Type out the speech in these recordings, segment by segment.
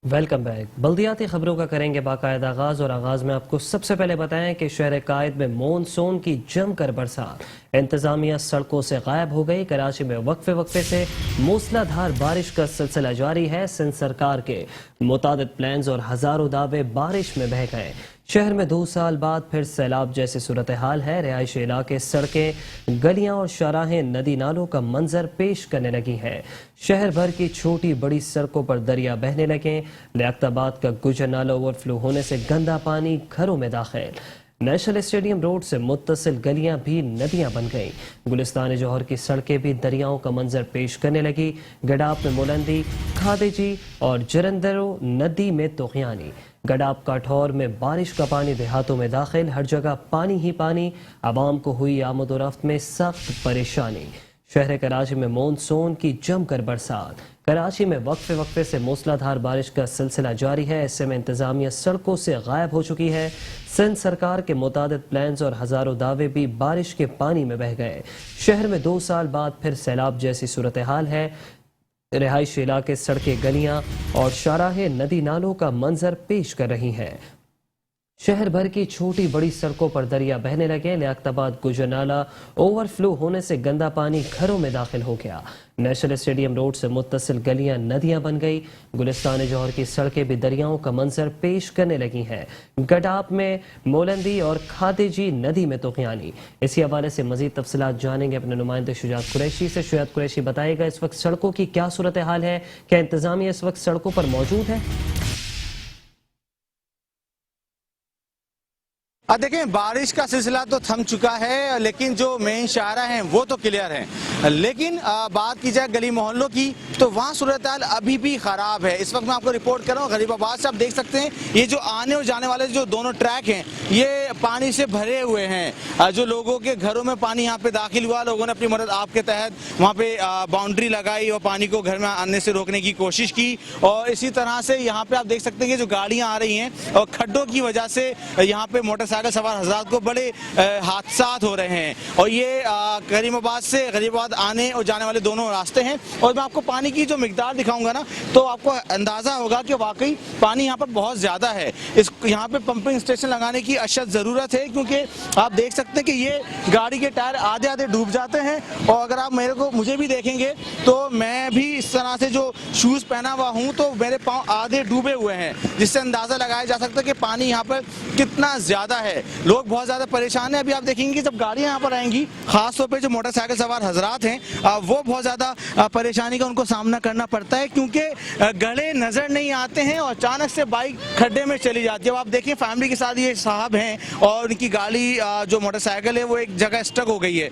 Welcome back. बल्दियाती खबरों का करेंगे बाकायदा आगाज और आगाज में आपको सबसे पहले बताएं कि शहर कायद में मॉनसून की जमकर बरसात, इंतजामिया सड़कों से गायब हो गई। कराची में वक्फे वक्फे से मूसलाधार बारिश का सिलसिला जारी है। सिंध सरकार के मुताबिक प्लान्स और हजारों दावे बारिश में बह गए। शहर में 2 साल बाद फिर सैलाब जैसी सूरत हाल है। रिहायशी इलाके, सड़कें, गलियां और शाहराहें नदी नालों का मंजर पेश करने लगी हैं। शहर भर की छोटी बड़ी सड़कों पर दरिया बहने लगे। लियाकताबाद का गुजर नाला ओवरफ्लो होने से गंदा पानी घरों में दाखिल। नेशनल स्टेडियम रोड से मुत्तसिल गलियां भी नदियां बन गईं। गुलिस्तान जौहर की सड़कें भी दरियाओं का मंजर पेश करने लगी। गडाप में मोलंदी, खादेजी और जरंदरो नदी में तोखियानी। गडाप काठौर में बारिश का पानी देहातों में दाखिल। हर जगह पानी ही पानी। आवाम को हुई आमदोरफ्त में सख्त परेशानी। शहर कराची में मॉनसून की जमकर बरसात। कराची में वक्फे वक्फे से मूसलाधार बारिश का सिलसिला जारी है। ऐसे में इंतजामिया सड़कों से गायब हो चुकी है। सिंध सरकार के मुताबिक प्लान्स और हजारों दावे भी बारिश के पानी में बह गए। शहर में 2 साल बाद फिर सैलाब जैसी सूरत हाल है। रिहायशी इलाके, सड़कें, गलियां और शाहराहें नदी नालों का मंजर पेश कर रही हैं। शहर भर की छोटी बड़ी सड़कों पर दरिया बहने लगे। लियाकताबाद गुजर नाला ओवरफ्लो होने से गंदा पानी घरों में दाखिल हो गया। नेशनल स्टेडियम रोड से मुत्तसिल गलियां नदियां बन गई। गुलिस्तान जौहर की सड़कें भी दरियाओं का मंजर पेश करने लगी हैं। गडाप में मोलंदी और खादेजी नदी में तोखियानी। इसी हवाले से मजीद तफसीलात जानेंगे अपने नुमाइंदे शुजात कुरैशी से। शुजात कुरैशी, बताएगा इस वक्त सड़कों की क्या सूरत हाल है? क्या इंतजामिया इस वक्त सड़कों पर मौजूद है? देखें, बारिश का सिलसिला तो थम चुका है, लेकिन जो मेन शाहरा हैं वो तो क्लियर हैं। लेकिन बात की जाए गली मोहल्लों की तो वहाँ सूरत हाल अभी भी ख़राब है। इस वक्त मैं आपको रिपोर्ट कर रहा हूँ गरीबाबाद से। आप देख सकते हैं ये जो आने और जाने वाले जो दोनों ट्रैक हैं ये पानी से भरे हुए हैं। जो लोगों के घरों में पानी यहाँ पे दाखिल हुआ, लोगों ने अपनी मदद आप के तहत वहाँ पे बाउंड्री लगाई और पानी को घर में आने से रोकने की कोशिश की। और इसी तरह से यहाँ पे आप देख सकते हैं कि जो गाड़ियाँ आ रही हैं और खड्डों की वजह से यहाँ पे मोटरसाइकिल सवार हज़रात को बड़े हादसात हो रहे हैं। और ये करीमाबाद से गरीबाबाद आने और जाने वाले दोनों रास्ते हैं। और मैं आपको पानी की जो मिकदार दिखाऊंगा ना तो आपको अंदाज़ा होगा कि वाकई पानी यहाँ पर बहुत ज़्यादा है। यहाँ पे पंपिंग स्टेशन लगाने की अशद ज़रूरत है, क्योंकि आप देख सकते हैं कि ये गाड़ी के टायर आधे आधे डूब जाते हैं। और अगर आप मुझे भी देखेंगे तो मैं भी इस तरह से जो शूज़ पहना हुआ हूँ तो मेरे पाँव आधे डूबे हुए हैं, जिससे अंदाज़ा लगाया जा सकता है कि पानी यहाँ पर कितना ज़्यादा है। लोग बहुत ज़्यादा परेशान हैं। अभी आप देखेंगे कि जब गाड़ियाँ यहाँ पर आएंगी, खासतौर पे जो मोटरसाइकिल सवार हजरात हैं वो बहुत ज़्यादा परेशानी का उनको सामना करना पड़ता है, क्योंकि गड्ढे नज़र नहीं आते हैं और अचानक से बाइक खड्डे में चली जाती है। अब आप देखिए फैमिली के साथ ये साहब हैं और उनकी गाड़ी जो मोटरसाइकिल है वो एक जगह स्टक हो गई है।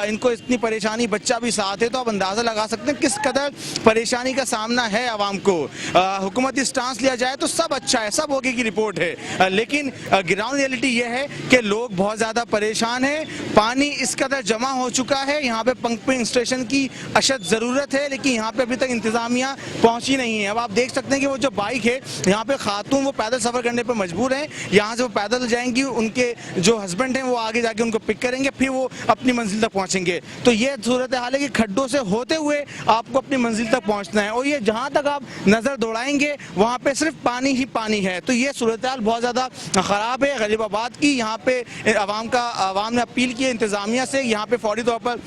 इनको इतनी परेशानी, बच्चा भी साथ है, तो आप अंदाज़ा लगा सकते हैं किस कदर परेशानी का सामना है आवाम को। हुकूमती स्टांस लिया जाए तो सब अच्छा है, सब ओके की रिपोर्ट है, लेकिन ग्राउंड रियलिटी ये है कि लोग बहुत ज़्यादा परेशान हैं। पानी इस कदर जमा हो चुका है, यहाँ पे पंपिंग स्टेशन की अशद ज़रूरत है, लेकिन यहाँ पे अभी तक इंतज़ामिया पहुँची नहीं है। अब आप देख सकते हैं कि वो जो बाइक है यहाँ पे खातून वो पैदल सफ़र करने पर मजबूर हैं। यहाँ से वो पैदल जाएंगी, उनके जो हस्बैंड हैं वो आगे जाके उनको पिक करेंगे, फिर वो अपनी मंजिल तक पहुँचेंगे। तो ये सूरत हाल है कि खड्डों से होते हुए आपको अपनी मंजिल तक पहुँचना है। और ये जहाँ तक आप नज़र दौड़ाएंगे वहाँ पे सिर्फ पानी ही पानी है। तो ये सूरत हाल बहुत ज़्यादा ख़राब है गरीबाबाद की। यहाँ पे आवाम ने अपील की है इंतज़ामिया से, यहाँ पे फौरी तौर पर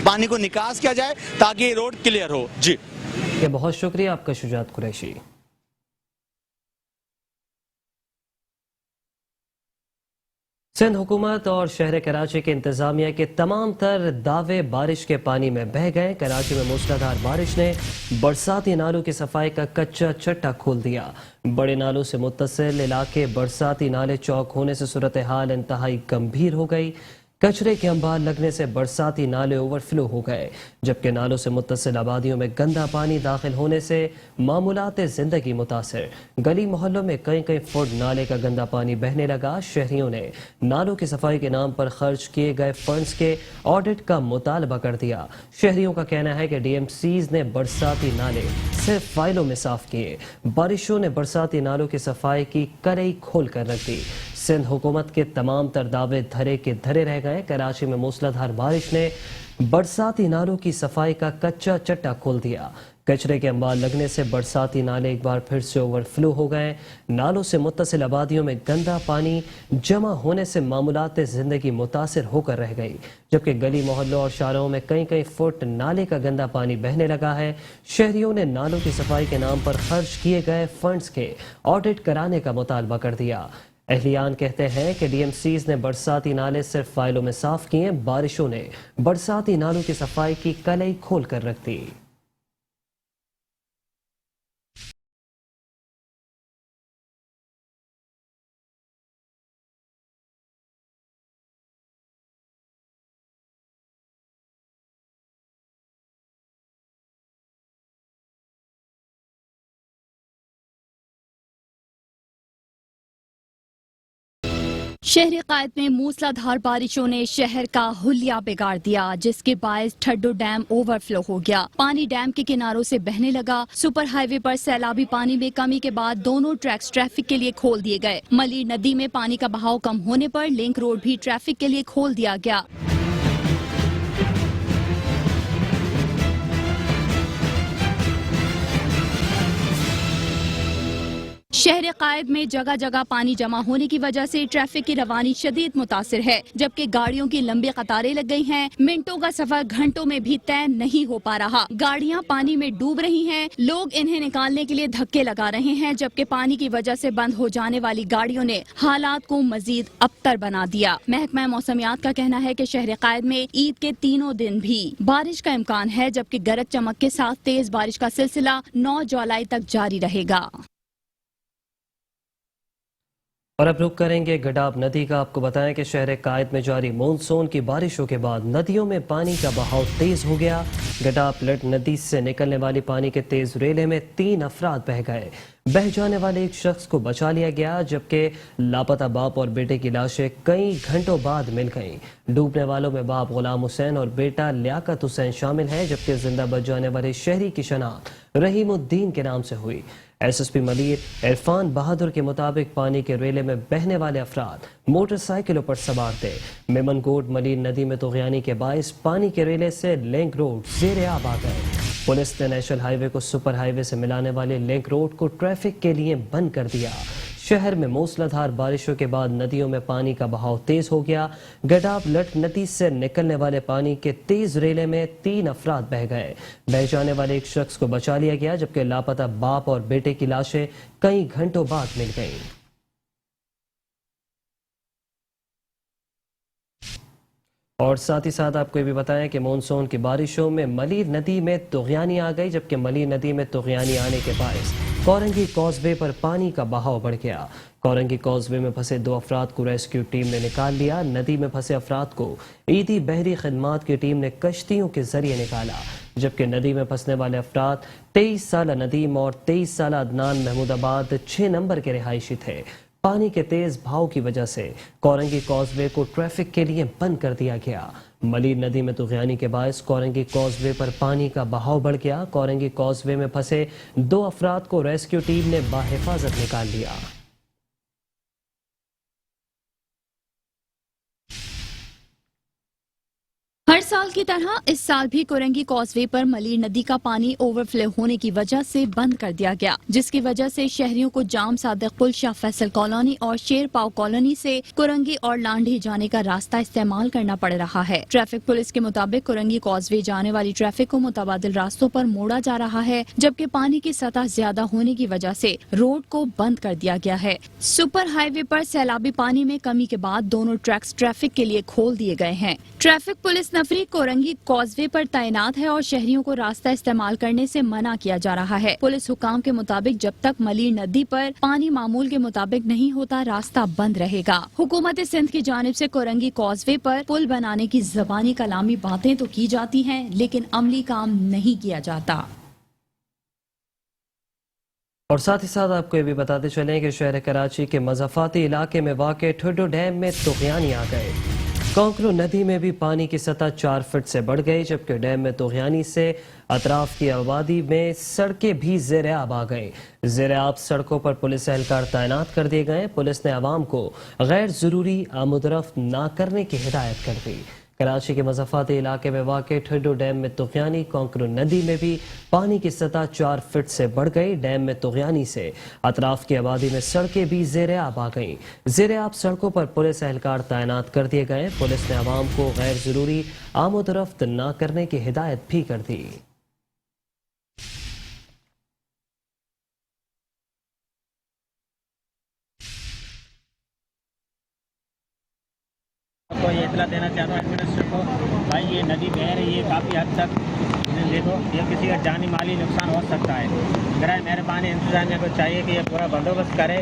पानी को निकास किया जाए ताकि ये रोड क्लियर हो। जी, बहुत शुक्रिया आपका शुजात कुरैशी। सिंध हुकूमत और शहर कराची के इंतजामिया के तमाम तर दावे बारिश के पानी में बह गए। कराची में मूसलाधार बारिश ने बरसाती नालों की सफाई का कच्चा चट्टा खोल दिया। बड़े नालों से मुत्तसिल इलाके बरसाती नाले चौक होने से सूरत हाल इंतहाई गंभीर हो गई। कचरे के अंबार लगने से बरसाती नाले ओवरफ्लो हो गए, जबकि नालों से मुत्तसिल आबादियों में गंदा पानी दाखिल होने से मामूलात जिंदगी मुतासर। गली मोहल्लों में कई कई फुट नाले का गंदा पानी बहने लगा। शहरियों ने नालों की सफाई के नाम पर खर्च किए गए फंड्स के ऑडिट का मुतालबा कर दिया। शहरियों का कहना है कि DMCs ने बरसाती नाले सिर्फ फाइलों में साफ किए। बारिशों ने बरसाती नालों की सफाई की कड़ई खोल कर रख दी। सिंध हुकूमत के तमाम तर दावे धरे के धरे रह गए। कराची में मूसलाधार बारिश ने बरसाती नालों की सफाई का कच्चा चट्टा खोल दिया। कचरे के अंबार लगने से बरसाती नाले एक बार फिर से ओवरफ्लो हो गए। नालों से मुत्तसिल आबादियों में गंदा पानी जमा होने से मामूलात जिंदगी मुतासिर होकर रह गई, जबकि गली मोहल्लों और शाहरों में कई कई फुट नाले का गंदा पानी बहने लगा है। शहरियों ने नालों की सफाई के नाम पर खर्च किए गए फंड्स के ऑडिट कराने का मुतालबा कर दिया। एहलियान कहते हैं कि डीएमसीज ने बरसाती नाले सिर्फ फाइलों में साफ किए, बारिशों ने बरसाती नालों की सफाई की कलई खोल कर रख दी। शहर कायद में मूसलाधार बारिशों ने शहर का हुलिया बिगाड़ दिया, जिसके बायस ठड्डो डैम ओवरफ्लो हो गया। पानी डैम के किनारों से बहने लगा। सुपर हाईवे पर सैलाबी पानी में कमी के बाद दोनों ट्रैक्स ट्रैफिक के लिए खोल दिए गए। मलीर नदी में पानी का बहाव कम होने पर लिंक रोड भी ट्रैफिक के लिए खोल दिया गया। शहर कायद में जगह जगह पानी जमा होने की वजह से ट्रैफिक की रवानी शदीद मुतासिर है, जबकि गाड़ियों की लंबी कतारें लग गई हैं। मिनटों का सफर घंटों में भी तय नहीं हो पा रहा। गाड़ियां पानी में डूब रही हैं, लोग इन्हें निकालने के लिए धक्के लगा रहे हैं, जबकि पानी की वजह से बंद हो जाने वाली गाड़ियों ने हालात को मजीद अबतर बना दिया। महकमा मौसमियात का कहना है कि शहर कायद में ईद के तीनों दिन भी बारिश का इम्कान है, जबकि गरज चमक के साथ तेज बारिश का सिलसिला 9 जुलाई तक जारी रहेगा। और अब रुक करेंगे गडाब नदी का। आपको बताएं कि शहर कायद में जारी मानसून की बारिशों के बाद नदियों में पानी का बहाव तेज हो गया। गडाब लट नदी से निकलने वाली पानी के तेज रेले में 3 अफराद बह गए। बह जाने वाले एक शख्स को बचा लिया गया, जबकि लापता बाप और बेटे की लाशें कई घंटों बाद मिल गईं। डूबने वालों में बाप गुलाम हुसैन और बेटा लियाकत हुसैन शामिल हैं, जबकि जिंदा बच जाने वाले शहरी की शनाख्त रहीमुद्दीन के नाम से हुई। एसएसपी मलीर इरफान बहादुर के मुताबिक पानी के रेले में बहने वाले अफराद मोटरसाइकिलों पर सवार थे। मेमनगोड मलीर नदी में तुगयानी के बायस पानी के रेले से लिंक रोड ज़ेरे आब आ गए। पुलिस ने नेशनल हाईवे को सुपर हाईवे से मिलाने वाले लिंक रोड को ट्रैफिक के लिए बंद कर दिया। शहर में मूसलाधार बारिशों के बाद नदियों में पानी का बहाव तेज हो गया। गडाब लट नदी से निकलने वाले पानी के तेज रेले में 3 अफराद बह गए। बह जाने वाले एक शख्स को बचा लिया गया, जबकि लापता बाप और बेटे की लाशें कई घंटों बाद मिल गईं। और साथ ही साथ आपको ये भी बताएं कि मानसून की बारिशों में मलीर नदी में तुगयानी आ गई, जबकि मलीर नदी में तुगयानी आने के बायस कोरंगी कॉजवे पर पानी का बहाव बढ़ गया। कोरंगी कॉजवे में फंसे 2 अफराद को रेस्क्यू टीम ने निकाल लिया। नदी में फंसे अफराद को ईदी बहरी खिदमात की टीम ने कश्तियों के जरिए निकाला, जबकि नदी में फंसने वाले अफराद 23 साल नदीम और 23 साल अदनान महमूदाबाद 6 नंबर के रिहायशी थे। पानी के तेज भाव की वजह से कोरंगी कॉजवे को ट्रैफिक के लिए बंद कर दिया गया। मलीर नदी में तुगयानी के बायस कोरंगी कॉजवे पर पानी का बहाव बढ़ गया। कोरंगी कॉजवे में फंसे 2 अफराद को रेस्क्यू टीम ने बाहिफाजत निकाल लिया। हर साल की तरह इस साल भी कोरंगी कॉजवे पर मलीर नदी का पानी ओवरफ्लो होने की वजह से बंद कर दिया गया, जिसकी वजह से शहरियों को जाम सादिक पुल, शाह फैसल कॉलोनी और शेर पाव कॉलोनी से कोरंगी और लांढी जाने का रास्ता इस्तेमाल करना पड़ रहा है। ट्रैफिक पुलिस के मुताबिक कोरंगी कॉजवे जाने वाली ट्रैफिक को मुतबादिल रास्तों पर मोड़ा जा रहा है, जबकि पानी की सतह ज्यादा होने की वजह से रोड को बंद कर दिया गया है। सुपर हाईवे पर सैलाबी पानी में कमी के बाद दोनों ट्रैक्स ट्रैफिक के लिए खोल दिए गए हैं। ट्रैफिक पुलिस नफरी कोरंगी कॉजवे पर तैनात है और शहरियों को रास्ता इस्तेमाल करने से मना किया जा रहा है। पुलिस हुकाम के मुताबिक जब तक मलीर नदी पर पानी मामूल के मुताबिक नहीं होता, रास्ता बंद रहेगा। हुकूमत सिंध की जानिब से कोरंगी कॉजवे पर पुल बनाने की ज़बानी कलामी बातें तो की जाती हैं, लेकिन अमली काम नहीं किया जाता। और साथ ही साथ आपको ये भी बताते चलें कि शहर कराची के मज़ाफ़ाती इलाके में वाक़ ठुड्डो डैम में तुगयानी आ गए। कोंकरू नदी में भी पानी की सतह 4 फीट से बढ़ गई, जबकि डैम में तुगयानी से अतराफ की आबादी में सड़कें भी ज़ेरे आब आ गई। ज़ेरे आब सड़कों पर पुलिस एहलकार तैनात कर दिए गए। पुलिस ने आवाम को गैर ज़रूरी आमदरफ्त ना करने की हिदायत कर दी। کراچی کے مضافاتی علاقے میں واقع ٹھڈو ڈیم میں طغیانی کانکرو ندی میں بھی پانی کی سطح 4 فٹ سے بڑھ گئی۔ ڈیم میں طغیانی سے اطراف کی آبادی میں سڑکیں بھی زیر آب آ گئیں۔ زیر آب سڑکوں پر پولیس اہلکار تعینات کر دیے گئے۔ پولیس نے عوام کو غیر ضروری آمد و رفت نہ کرنے کی ہدایت بھی کر دی۔ کو یہ اطلاع دینا چاہتا ہوں ایڈمنسٹر کو، بھائی یہ ندی بہہ رہی ہے کافی حد تک، دیکھو یہ کسی کا جانی مالی نقصان ہو سکتا ہے۔ برائے مہربانی انتظامیہ کو چاہیے کہ یہ پورا بندوبست کرے،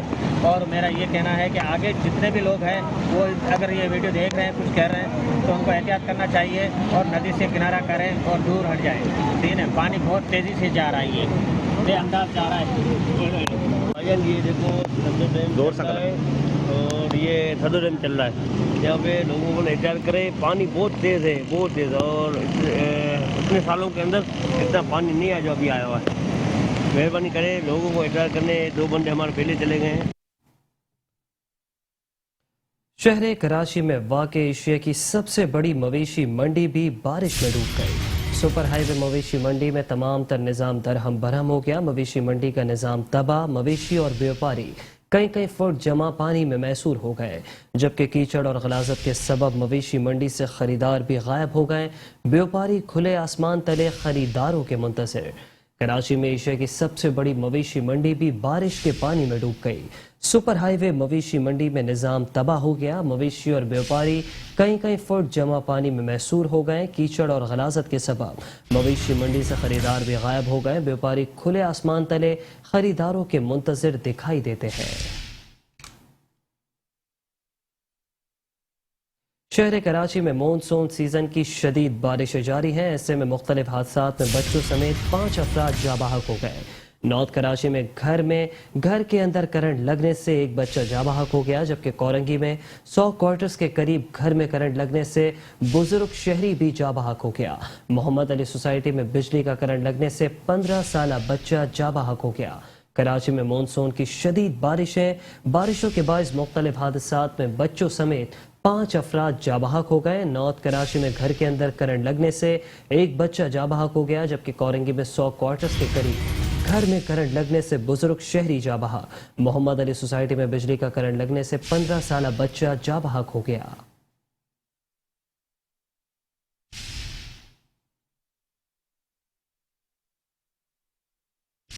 اور میرا یہ کہنا ہے کہ آگے جتنے بھی لوگ ہیں وہ اگر یہ ویڈیو دیکھ رہے ہیں کچھ کہہ رہے ہیں تو ان کو احتیاط کرنا چاہیے اور ندی سے کنارہ کریں اور دور ہٹ جائیں۔ ٹھیک ہے، پانی بہت تیزی سے جا رہا ہے، یہ بے انداز جا رہا ہے۔ یہ دیکھو دور سکتا ہے اور یہ ٹھڈو ڈیم چل رہا ہے، یہاں پہ لوگوں کو احتیاط کرے۔ پانی بہت تیز ہے، بہت تیز، اور اتنے سالوں کے اندر اتنا پانی نہیں آیا جو ابھی آیا ہوا ہے۔ مہربانی کرے لوگوں کو احتیاط کرنے، 2 بندے ہمارے پہلے چلے گئے ہیں۔ شہر کراچی میں واقع ایشیا کی سب سے بڑی مویشی منڈی بھی بارش میں ڈوب گئی۔ سپر ہائی وے مویشی منڈی میں تمام تر نظام درہم برہم ہو گیا۔ مویشی منڈی کا نظام تباہ، مویشی اور بیوپاری کئی فٹ جمع پانی میں محصور ہو گئے، جبکہ کیچڑ اور غلاظت کے سبب مویشی منڈی سے خریدار بھی غائب ہو گئے۔ بیوپاری کھلے آسمان تلے خریداروں کے منتظر۔ کراچی میں ایشیا کی سب سے بڑی مویشی منڈی بھی بارش کے پانی میں ڈوب گئی۔ سپر ہائی وے مویشی منڈی میں نظام تباہ ہو گیا۔ مویشی اور بیوپاری کئی فٹ جمع پانی میں محصور ہو گئے۔ کیچڑ اور غلاظت کے سبب مویشی منڈی سے خریدار بھی غائب ہو گئے۔ بیوپاری کھلے آسمان تلے خریداروں کے منتظر دکھائی دیتے ہیں۔ شہر کراچی میں مونسون سیزن کی شدید بارشیں جاری ہیں۔ ایسے میں مختلف حادثات میں بچوں سمیت 5 افراد جاں بحق ہو گئے۔ نارتھ کراچی میں گھر کے اندر کرنٹ لگنے سے ایک بچہ جاں بحق ہو گیا، جبکہ کورنگی میں 100 کوارٹرز کے قریب گھر میں کرنٹ لگنے سے بزرگ شہری بھی جاں بحق ہو گیا۔ محمد علی سوسائٹی میں بجلی کا کرنٹ لگنے سے 15 سالہ بچہ جاں بحق ہو گیا۔ کراچی میں مونسون کی شدید بارشوں کے باعث مختلف حادثات میں بچوں سمیت 5 افراد جاں بحق ہو گئے۔ نارتھ کراچی میں گھر کے اندر کرنٹ لگنے سے ایک بچہ جاں بحق ہو گیا، جبکہ کورنگی میں 100 کوارٹرز کے قریب گھر میں کرنٹ لگنے سے بزرگ شہری جاں بحق۔ محمد علی سوسائٹی میں بجلی کا کرنٹ لگنے سے 15 سالہ بچہ جاں بحق ہو گیا۔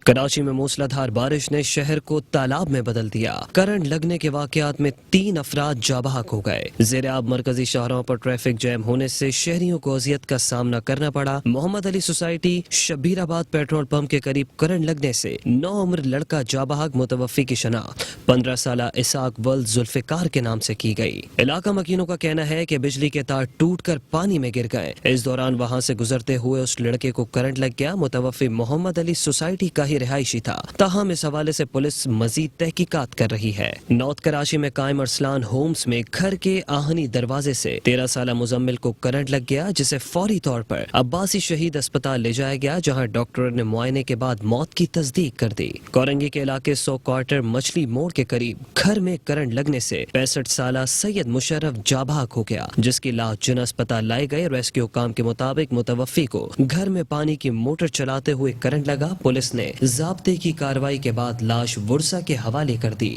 کراچی میں موسلا دھار بارش نے شہر کو تالاب میں بدل دیا۔ کرنٹ لگنے کے واقعات میں 3 افراد جاں بحق ہو گئے۔ زیر آب مرکزی شاہراہوں پر ٹریفک جیم ہونے سے شہریوں کو اذیت کا سامنا کرنا پڑا۔ محمد علی سوسائٹی شبیر آباد پیٹرول پمپ کے قریب کرنٹ لگنے سے 9 عمر لڑکا جاں بحق، متوفی کی شناخت 15 سالہ اسحاق ولد ذوالفقار کے نام سے کی گئی۔ علاقہ مکینوں کا کہنا ہے کہ بجلی کے تار ٹوٹ کر پانی میں گر گئے۔ اس دوران وہاں سے گزرتے ہوئے اس لڑکے کو کرنٹ لگ گیا۔ متوفی محمد علی سوسائٹی کا رہائشی تھا، تاہم اس حوالے سے پولیس مزید تحقیقات کر رہی ہے۔ نارتھ کراچی میں قائم ارسلان ہومز میں گھر کے آہنی دروازے سے 13 سالہ مزمل کو کرنٹ لگ گیا، جسے فوری طور پر عباسی شہید اسپتال لے جایا گیا، جہاں ڈاکٹر نے معائنے کے بعد موت کی تصدیق کر دی۔ کورنگی کے علاقے 100 کوارٹر مچھلی موڑ کے قریب گھر میں کرنٹ لگنے سے 65 سالہ سید مشرف جاں بحق ہو گیا، جس کی لاش جنہ اسپتال لائی گئی۔ ریسکیو حکام کے مطابق متوفی کو گھر میں پانی کی موٹر چلاتے ہوئے کرنٹ لگا۔ پولیس نے ضابطے کی کارروائی کے بعد لاش ورثا کے حوالے کر دی۔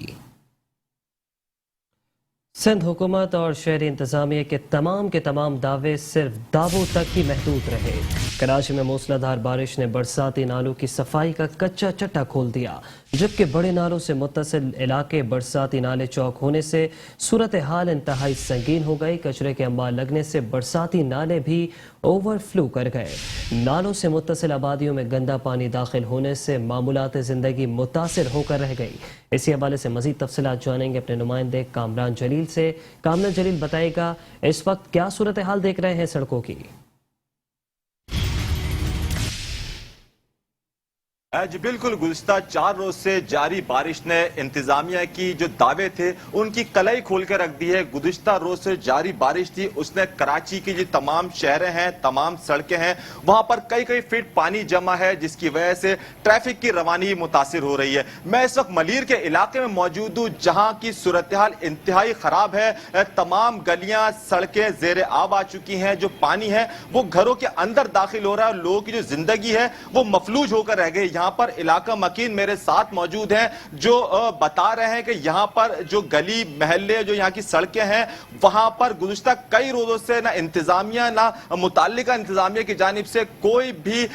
سندھ حکومت اور شہری انتظامیہ کے تمام دعوے صرف دعووں تک ہی محدود رہے۔ کراچی میں موسلا دھار بارش نے برساتی نالوں کی صفائی کا کچا چٹا کھول دیا، جبکہ بڑے نالوں سے متصل علاقے برساتی نالے چوک ہونے سے صورتحال انتہائی سنگین ہو گئی۔ کچرے کے انبار لگنے سے برساتی نالے بھی اوور فلو کر گئے۔ نالوں سے متصل آبادیوں میں گندا پانی داخل ہونے سے معمولات زندگی متاثر ہو کر رہ گئی۔ اسی حوالے سے مزید تفصیلات جانیں گے اپنے نمائندے کامران جلیل سے۔ کامران جلیل بتائے گا اس وقت کیا صورتحال دیکھ رہے ہیں سڑکوں کی؟ जी बिल्कुल, गुज़िश्ता 4 रोज से जारी बारिश ने इंतजामिया की जो दावे थे उनकी कलाई खोल कर रख दी है। गुज़िश्ता रोज से जारी बारिश थी, उसने कराची की जो तमाम शहरें हैं, तमाम सड़कें हैं, वहां पर कई कई फीट पानी जमा है, जिसकी वजह से ट्रैफिक की रवानी मुतासिर हो रही है। मैं इस वक्त मलीर के इलाके में मौजूद हूँ, जहां की सूरत हाल इंतहाई खराब है। तमाम गलियां, सड़कें ज़ेर आब आ चुकी हैं। जो पानी है वो घरों के अंदर दाखिल हो रहा है। लोगों की जो जिंदगी है वो मफलूज होकर रह गई। यहाँ पर इलाका मकीन मेरे साथ मौजूद हैं, जो बता रहे हैं कि यहाँ पर जो गली महल्ले, जो यहाँ की सड़कें हैं, वहां पर गुज़िश्ता कई रोजों से ना इंतजामिया, ना मुताल्लिका इंतजामिया की जानिब से कोई भी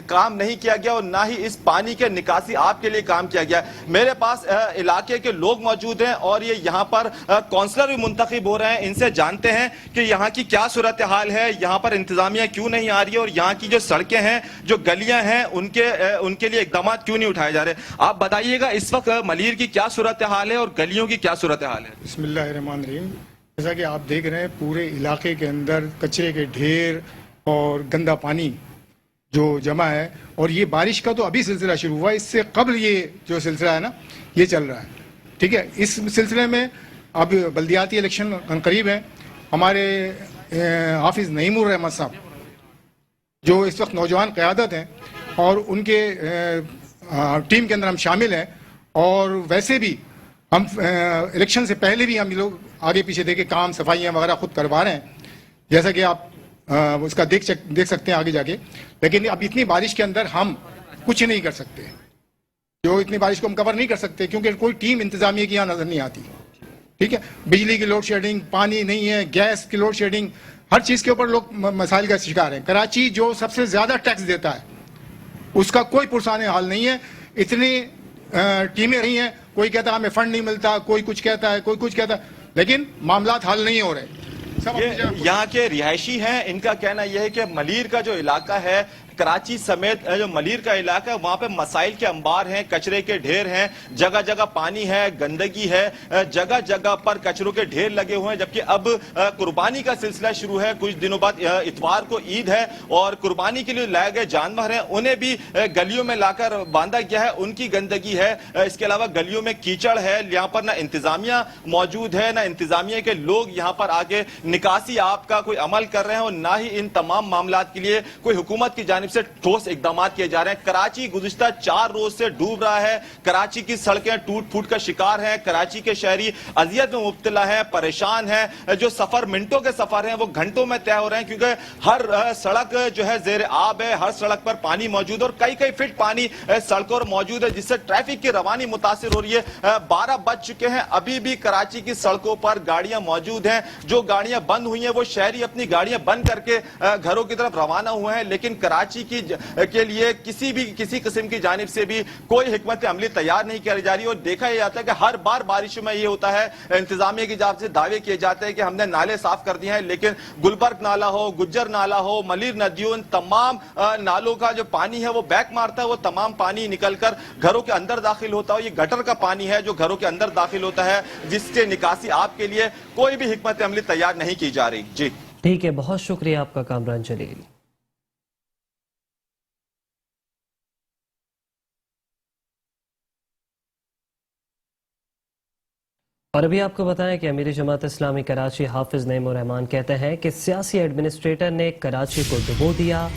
काम नहीं किया गया और ना ही इस पानी के निकासी आपके लिए काम किया गया। मेरे पास इलाके के लोग मौजूद हैं और ये यहाँ पर काउंसलर भी मुंतखब हो रहे हैं। इनसे जानते हैं कि यहाँ की क्या सूरत हाल है, यहाँ पर इंतजामिया क्यों नहीं आ रही है और यहाँ की जो सड़कें हैं, जो गलियां हैं, उनके लिए इकदाम क्यों नहीं उठाए जा रहे। आप बताइएगा इस वक्त मलीर की क्या सूरत हाल है और गलियों की क्या सूरत हाल है। बिस्मिल्लाहिर्रहमानिर्रहीम। जैसा कि आप देख रहे हैं, पूरे इलाके के अंदर कचरे के ढेर और गंदा पानी जो जमा है, और ये बारिश का तो अभी सिलसिला शुरू हुआ, इससे कबल ये जो सिलसिला है ना, ये चल रहा है। ठीक है, इस सिलसिले में अब बल्दियाती इलेक्शन करीब है। हमारे हाफिज नईमुर रहमत साहब जो इस वक्त नौजवान क़यादत हैं और उनके टीम के अंदर हम शामिल हैं, और वैसे भी हम इलेक्शन से पहले भी हम लोग आगे पीछे देखे काम सफाइयाँ वगैरह खुद करवा रहे हैं, जैसा कि आप उसका देख सकते हैं आगे जाके। लेकिन अब इतनी बारिश के अंदर हम कुछ नहीं कर सकते, जो इतनी बारिश को हम कवर नहीं कर सकते, क्योंकि कोई टीम इंतजामिया की यहाँ नजर नहीं आती। ठीक है, बिजली की लोड शेडिंग, पानी नहीं है, गैस की लोड शेडिंग, हर चीज़ के ऊपर लोग मसाइल का शिकार हैं। कराची जो सबसे ज़्यादा टैक्स देता है उसका कोई पुरसाने हाल नहीं है। इतनी टीमें रही हैं, कोई कहता है हमें फंड नहीं मिलता, कोई कुछ कहता है, कोई कुछ कहता है, लेकिन मामलात हल नहीं हो रहे। यहाँ के रिहायशी हैं, इनका कहना यह है कि मलीर का जो इलाका है, कराची समेत जो मलीर का इलाका है, वहां पे मसाइल के अंबार हैं, कचरे के ढेर हैं, जगह जगह पानी है, गंदगी है, जगह जगह पर कचरों के ढेर लगे हुए हैं। जबकि अब कुर्बानी का सिलसिला शुरू है, कुछ दिनों बाद इतवार को ईद है और कुर्बानी के लिए लाए गए जानवर हैं, उन्हें भी गलियों में लाकर बांधा गया है, उनकी गंदगी है। इसके अलावा गलियों में कीचड़ है, यहाँ पर ना इंतजामिया मौजूद है, ना इंतजामिया के लोग यहाँ पर आगे निकासी आपका कोई अमल कर रहे हैं, और ना ही इन तमाम मामलात के लिए कोई हुकूमत की जानिब से ठोस इकदाम किए जा रहे हैं। कराची गुज़िश्ता 4 रोज से डूब रहा है। कराची की सड़कें टूट फूट का शिकार हैं। कराची के शहरी अजियत में मुब्तला है, परेशान है। जो सफर मिनटों के सफर हैं वो घंटों में तय हो रहे हैं, क्योंकि हर सड़क जो है ज़ेर आब है, हर सड़क पर पानी मौजूद है और कई कई फीट पानी सड़कों पर मौजूद है, जिससे ट्रैफिक की रवानी मुतासिर हो रही है। 12 बज चुके हैं, अभी भी कराची की सड़कों पर गाड़ियां मौजूद हैं। जो गाड़ियां बंद हुई हैं वो शहरी अपनी गाड़ियां बंद करके घरों की तरफ रवाना हुए हैं, लेकिन कराची के लिए किसी किस्म की जानिब से भी कोई हिकमत अमली तैयार नहीं की जा रही। और देखा यह जाता है कि हर बार बारिशों में ये होता है, इंतजामिया की जानिब से दावे किए जाते हैं कि हमने नाले साफ कर दिए हैं, लेकिन गुलबर्ग नाला हो, गुज्जर नाला हो, मलीर नदियों, तमाम नालों का जो पानी है वो बैक मारता है, वो तमाम पानी निकलकर घरों के अंदर दाखिल होता है। ये गटर का पानी है जो घरों के अंदर दाखिल होता है, जिससे निकासी आपके लिए कोई भी हिकमत अमली तैयार नहीं की जा रही। जी ठीक है, बहुत शुक्रिया आपका कामरान जलील। और अभी आपको बताएं कि अमीर जमात इस्लामी कराची हाफिज नईमुर रहमान कहते हैं कि सियासी एडमिनिस्ट्रेटर ने कराची को डुबो दिया।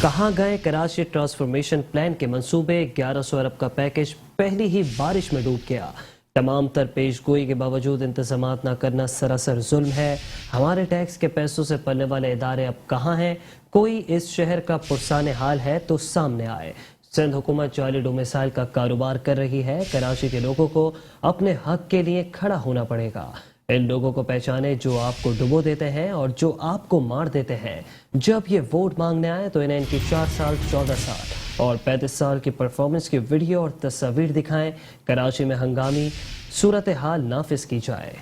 कहाँ गए कराची ट्रांसफॉर्मेशन प्लान के मंसूबे? 1100 अरब का पैकेज पहली ही बारिश में डूब गया। तमाम तर पेश गोई के बावजूद इंतजामात न करना सरासर जुल्म है। हमारे टैक्स के पैसों से पलने वाले इदारे अब कहाँ हैं? कोई इस शहर का पुरसाने हाल है तो सामने आए। सिंध हुकूमत जाली डोमिसाइल का कारोबार कर रही है। कराची के लोगों को अपने हक के लिए खड़ा होना पड़ेगा। इन लोगों को पहचाने जो आपको डुबो देते हैं और जो आपको मार देते हैं। जब ये वोट मांगने आए तो इन्हें इनकी 4 साल, 14 साल और 35 साल की परफॉर्मेंस की वीडियो और तस्वीर दिखाएं। कराची में हंगामी सूरत हाल नाफिज की जाए।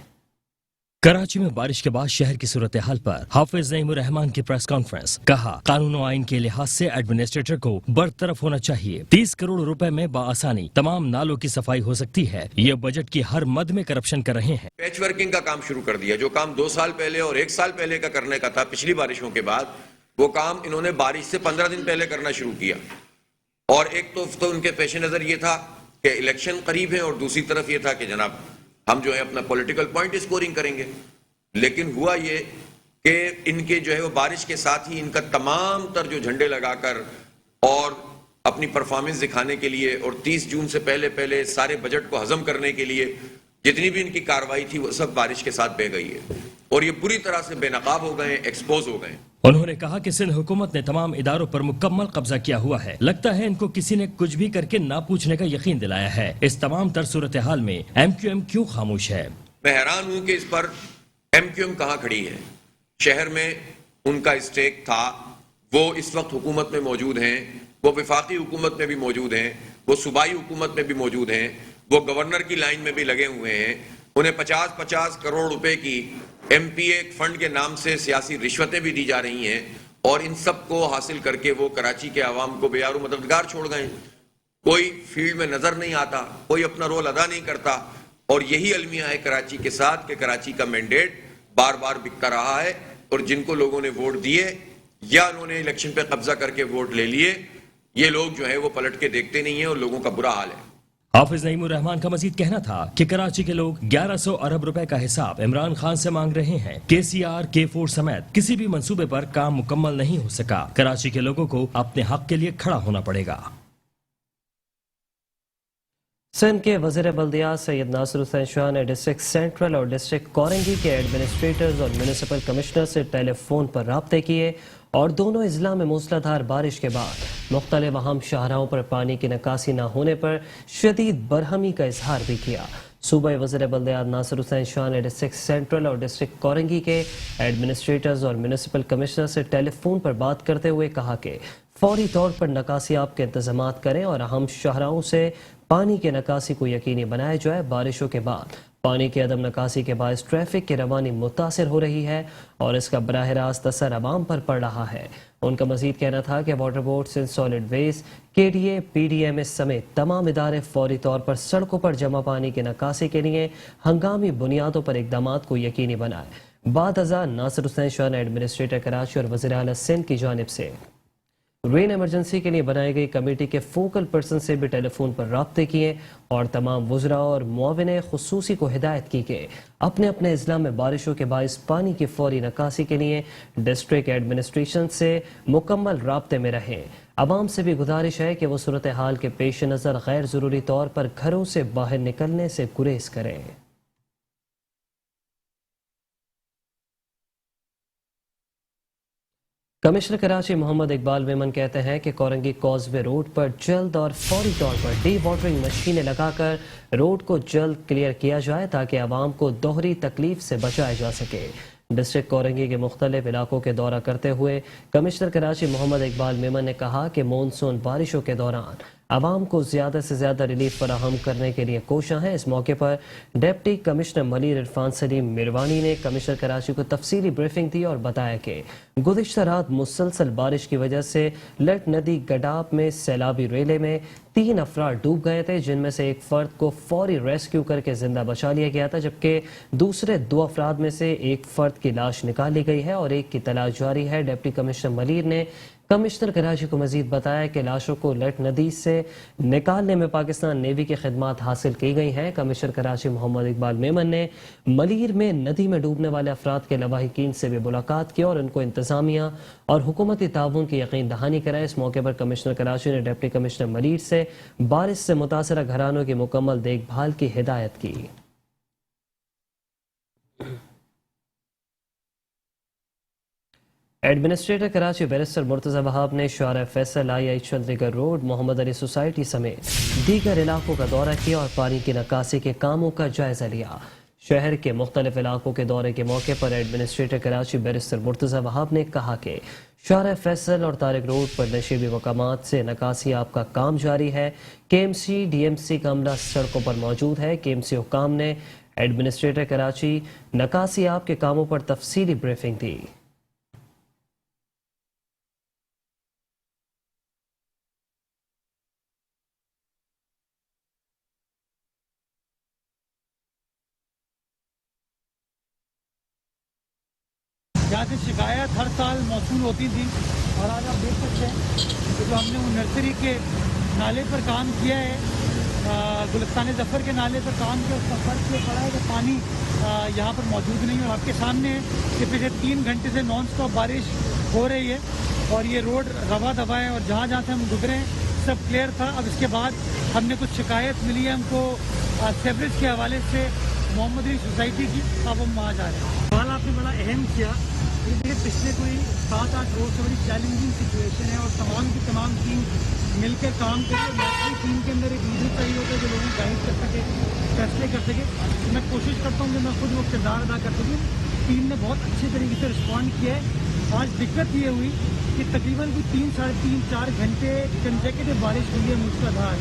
कराची में बारिश के बाद शहर की सूरत हाल पर हाफिज नईमुर रहमान की प्रेस कॉन्फ्रेंस। कहा, कानून और आइन के लिहाज से एडमिनिस्ट्रेटर को बरतरफ होना चाहिए। 30 करोड़ रुपए में बाआसानी तमाम नालों की सफाई हो सकती है। ये बजट की हर मद में करप्शन कर रहे हैं। पैच वर्किंग का काम शुरू कर दिया, जो काम 2 साल पहले और 1 साल पहले का करने का था पिछली बारिशों के बाद, वो काम इन्होंने बारिश से 15 दिन पहले करना शुरू किया। اور ایک تو ان کے پیش نظر یہ تھا کہ الیکشن قریب ہے، اور دوسری طرف یہ تھا کہ جناب ہم جو ہے اپنا پولیٹیکل پوائنٹ اسکورنگ کریں گے. لیکن ہوا یہ کہ ان کے جو ہے وہ بارش کے ساتھ ہی ان کا تمام تر جو جھنڈے لگا کر اور اپنی پرفارمنس دکھانے کے لیے اور 30 جون سے پہلے سارے بجٹ کو ہضم کرنے کے لیے جتنی بھی ان کی کارروائی تھی وہ سب بارش کے ساتھ بہہ گئی ہے، اور یہ بری طرح سے بے نقاب ہو گئے ہیں، ایکسپوز ہو گئے ہیں. انہوں نے کہا کہ سندھ حکومت نے تمام اداروں پر مکمل قبضہ کیا ہوا ہے. لگتا ہے ان کو کسی نے کچھ بھی کر کے نہ پوچھنے کا یقین دلایا ہے. اس تمام تر صورتحال میں MQM کیوں خاموش ہے؟ میں حیران ہوں کہ اس پر MQM کہاں کھڑی ہے. شہر میں ان کا اسٹیک تھا، وہ اس وقت حکومت میں موجود ہیں، وہ وفاقی حکومت میں بھی موجود ہیں، وہ صوبائی حکومت میں بھی موجود ہیں، وہ گورنر کی لائن میں بھی لگے ہوئے ہیں. انہیں 50 کروڑ روپے کی MPA فنڈ کے نام سے سیاسی رشوتیں بھی دی جا رہی ہیں، اور ان سب کو حاصل کر کے وہ کراچی کے عوام کو بے یار و مددگار چھوڑ گئے. کوئی فیلڈ میں نظر نہیں آتا، کوئی اپنا رول ادا نہیں کرتا. اور یہی المیہ ہے کراچی کے ساتھ کہ کراچی کا مینڈیٹ بار بار بکتا رہا ہے، اور جن کو لوگوں نے ووٹ دیے یا انہوں نے الیکشن پہ قبضہ کر کے ووٹ لے لیے، یہ لوگ جو ہے وہ پلٹ کے دیکھتے نہیں ہیں، اور لوگوں کا برا حال ہے. حافظ نعیم الرحمان کا مزید کہنا تھا کہ کراچی کے لوگ 1100 ارب روپے کا حساب عمران خان سے مانگ رہے ہیں. KCR K4 سمیت کسی بھی منصوبے پر کام مکمل نہیں ہو سکا. کراچی کے لوگوں کو اپنے حق کے لیے کھڑا ہونا پڑے گا. سندھ کے وزیر بلدیات سید ناصر حسین شاہ نے ڈسٹرکٹ سینٹرل اور ڈسٹرکٹ کورنگی کے ایڈمنسٹریٹرز اور میونسپل کمشنر سے ٹیلی فون پر رابطے کیے اور دونوں اضلاع میں موسلادھار بارش کے بعد مختلف اہم شاہراہوں پر پانی کی نکاسی نہ ہونے پر شدید برہمی کا اظہار بھی کیا. صوبائی وزیر بلدیات ناصر حسین شاہ نے ڈسٹرکٹ سینٹرل اور ڈسٹرکٹ کورنگی کے ایڈمنسٹریٹرز اور میونسپل کمشنر سے ٹیلی فون پر بات کرتے ہوئے کہا کہ فوری طور پر نکاسیاب کے انتظامات کریں اور اہم شاہراہوں سے پانی کے نکاسی کو یقینی بنایا جائے. بارشوں کے بعد پانی کی عدم نکاسی کے باعث ٹریفک کی روانی متاثر ہو رہی ہے اور اس کا براہ راست اثر عوام پر پڑ رہا ہے. ان کا مزید کہنا تھا کہ water board Sindh solid waste KDA PDMS سمیت تمام ادارے فوری طور پر سڑکوں پر جمع پانی کی نکاسی کے لیے ہنگامی بنیادوں پر اقدامات کو یقینی بنائے. بعد ازاں ناصر حسین شاہ نے ایڈمنسٹریٹر کراچی اور وزیر اعلیٰ سندھ کی جانب سے رین ایمرجنسی کے لیے بنائی گئی کمیٹی کے فوکل پرسن سے بھی ٹیلی فون پر رابطے کیے اور تمام وزراء اور معاون خصوصی کو ہدایت کی کہ اپنے اپنے اضلاع میں بارشوں کے باعث پانی کی فوری نکاسی کے لیے ڈسٹرکٹ ایڈمنسٹریشن سے مکمل رابطے میں رہیں. عوام سے بھی گزارش ہے کہ وہ صورتحال کے پیش نظر غیر ضروری طور پر گھروں سے باہر نکلنے سے گریز کریں. کمشنر کراچی محمد اقبال میمن کہتے ہیں کہ کورنگی کاز وے روڈ پر جلد اور فوری طور پر ڈی واٹرنگ مشینیں لگا کر روڈ کو جلد کلیئر کیا جائے تاکہ عوام کو دوہری تکلیف سے بچایا جا سکے. ڈسٹرکٹ کورنگی کے مختلف علاقوں کے دورہ کرتے ہوئے کمشنر کراچی محمد اقبال میمن نے کہا کہ مونسون بارشوں کے دوران عوام کو زیادہ سے زیادہ ریلیف فراہم کرنے کے لیے کوشاں ہیں. اس موقع پر ڈپٹی کمشنر ملیر عرفان سلیم میروانی نے کمشنر کراچی کو تفصیلی بریفنگ دی اور بتایا کہ گزشتہ رات مسلسل بارش کی وجہ سے لٹ ندی گڈاپ میں سیلابی ریلے میں 3 افراد ڈوب گئے تھے، جن میں سے ایک فرد کو فوری ریسکیو کر کے زندہ بچا لیا گیا تھا، جبکہ دوسرے 2 افراد میں سے ایک فرد کی لاش نکال لی گئی ہے اور ایک کی تلاش جاری ہے. ڈپٹی کمشنر ملیر نے کمشنر کراچی کو مزید بتایا کہ لاشوں کو لٹ ندی سے نکالنے میں پاکستان نیوی کی خدمات حاصل کی گئی ہیں. کمشنر کراچی محمد اقبال میمن نے ملیر میں ندی میں ڈوبنے والے افراد کے لواحقین سے بھی ملاقات کی اور ان کو انتظامیہ اور حکومتی تعاون کی یقین دہانی کرائی. اس موقع پر کمشنر کراچی نے ڈپٹی کمشنر ملیر سے بارش سے متاثرہ گھرانوں کی مکمل دیکھ بھال کی ہدایت کی. ایڈمنسٹریٹر کراچی بیرسٹر مرتضی وہاب نے شارع فیصل II چندری گڑھ روڈ محمد علی سوسائٹی سمیت دیگر علاقوں کا دورہ کیا اور پانی کی نکاسی کے کاموں کا جائزہ لیا. شہر کے مختلف علاقوں کے دورے کے موقع پر ایڈمنسٹریٹر کراچی بیرسٹر مرتضی وہاب نے کہا کہ شارع فیصل اور طارق روڈ پر نشیبی مقامات سے نکاسی آپ کا کام جاری ہے. KMC DMC کا عملہ سڑکوں پر موجود ہے. KMC حکام نے ایڈمنسٹریٹر کراچی نکاسی آپ کے کاموں پر تفصیلی بریفنگ دی. यहाँ से शिकायत हर साल मौसूल होती थी और आज आप देख सकते हैं कि जो हमने वो नर्सरी के नाले पर काम किया है, गुलिस्तान ज़फ़र के नाले पर काम किया, उसका फर्क ये पड़ा है कि पानी यहाँ पर मौजूद नहीं है। और आपके सामने है कि पिछले 3 घंटे से नॉन स्टॉप बारिश हो रही है और ये रोड रवा दबा है और जहाँ जहाँ से हम गुजरे हैं सब क्लियर था। अब इसके बाद हमने कुछ शिकायत मिली है हमको सेवरेज के हवाले से मोहम्मदी सोसाइटी की, अब हम वहाँ जा रहे हैं। सवाल आपने बड़ा अहम किया, ये देखिए पिछले कोई 7-8 रोज से बड़ी चैलेंजिंग सिचुएशन है और तमाम की तमाम टीम मिलकर काम करे। नेशनल टीम के अंदर एक लीडर चाहिए होता है जो लोगों को गाइड कर सके, फैसले कर सके। मैं कोशिश करता हूँ कि मैं खुद वो किरदार अदा कर सकूँ। टीम ने बहुत अच्छे तरीके से रिस्पॉन्ड किया है। आज दिक्कत ये हुई कि तकरीबन कोई 3-4 घंटे कंसेक्यूटिव बारिश हुई है मूसलाधार,